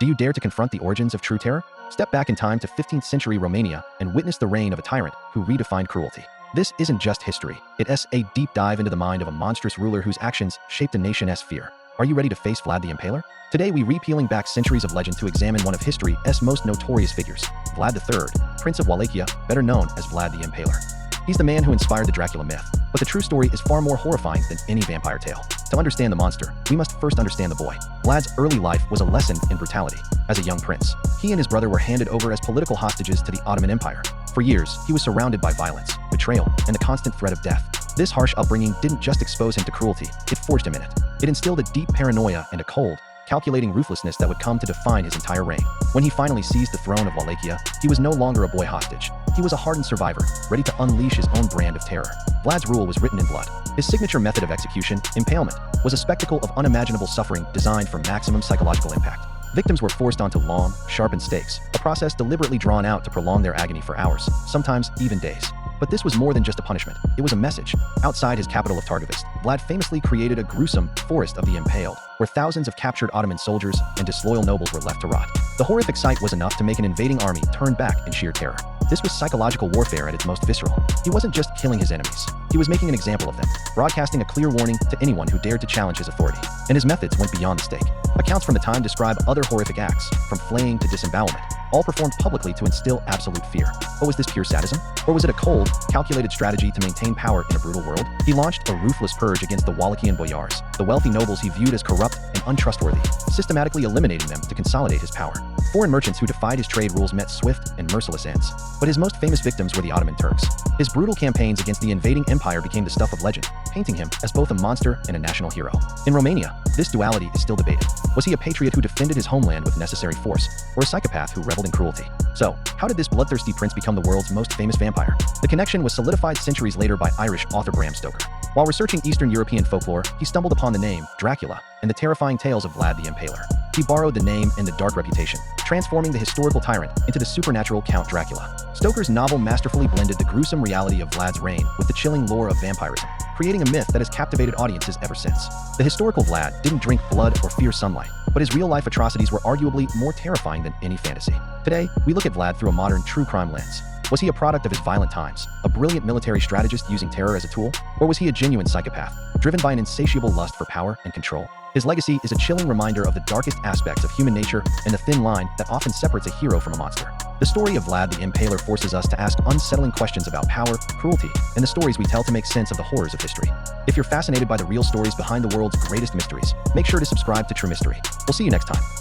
Do you dare to confront the origins of true terror? Step back in time to 15th century Romania and witness the reign of a tyrant who redefined cruelty. This isn't just history, it's a deep dive into the mind of a monstrous ruler whose actions shaped a nation's fear. Are you ready to face Vlad the Impaler? Today we repealing back centuries of legend to examine one of history's most notorious figures, Vlad III, Prince of Wallachia, better known as Vlad the Impaler. He's the man who inspired the Dracula myth, but the true story is far more horrifying than any vampire tale. To understand the monster, we must first understand the boy. Vlad's early life was a lesson in brutality. As a young prince, he and his brother were handed over as political hostages to the Ottoman Empire. For years, he was surrounded by violence, betrayal, and the constant threat of death. This harsh upbringing didn't just expose him to cruelty, it forged him in it. It instilled a deep paranoia and a cold, calculating ruthlessness that would come to define his entire reign. When he finally seized the throne of Wallachia, he was no longer a boy hostage. He was a hardened survivor, ready to unleash his own brand of terror. Vlad's rule was written in blood. His signature method of execution, impalement, was a spectacle of unimaginable suffering designed for maximum psychological impact. Victims were forced onto long, sharpened stakes, a process deliberately drawn out to prolong their agony for hours, sometimes even days. But this was more than just a punishment. It was a message. Outside his capital of Targovist, Vlad famously created a gruesome forest of the impaled, where thousands of captured Ottoman soldiers and disloyal nobles were left to rot. The horrific sight was enough to make an invading army turn back in sheer terror. This was psychological warfare at its most visceral. He wasn't just killing his enemies. He was making an example of them, broadcasting a clear warning to anyone who dared to challenge his authority. And his methods went beyond the stake. Accounts from the time describe other horrific acts, from flaying to disembowelment, all performed publicly to instill absolute fear. But was this pure sadism? Or was it a cold, calculated strategy to maintain power in a brutal world? He launched a ruthless purge against the Wallachian boyars, the wealthy nobles he viewed as corrupt and untrustworthy, systematically eliminating them to consolidate his power. Foreign merchants who defied his trade rules met swift and merciless ends. But his most famous victims were the Ottoman Turks. His brutal campaigns against the invading empire became the stuff of legend, painting him as both a monster and a national hero. In Romania, this duality is still debated. Was he a patriot who defended his homeland with necessary force, or a psychopath who reveled in cruelty? So, how did this bloodthirsty prince become the world's most famous vampire? The connection was solidified centuries later by Irish author Bram Stoker. While researching Eastern European folklore, he stumbled upon the name Dracula and the terrifying tales of Vlad the Impaler. He borrowed the name and the dark reputation, transforming the historical tyrant into the supernatural Count Dracula. Stoker's novel masterfully blended the gruesome reality of Vlad's reign with the chilling lore of vampirism, creating a myth that has captivated audiences ever since. The historical Vlad didn't drink blood or fear sunlight, but his real-life atrocities were arguably more terrifying than any fantasy. Today, we look at Vlad through a modern true crime lens. Was he a product of his violent times, a brilliant military strategist using terror as a tool, or was he a genuine psychopath, driven by an insatiable lust for power and control? His legacy is a chilling reminder of the darkest aspects of human nature and the thin line that often separates a hero from a monster. The story of Vlad the Impaler forces us to ask unsettling questions about power, cruelty, and the stories we tell to make sense of the horrors of history. If you're fascinated by the real stories behind the world's greatest mysteries, make sure to subscribe to TrueMystery. We'll see you next time.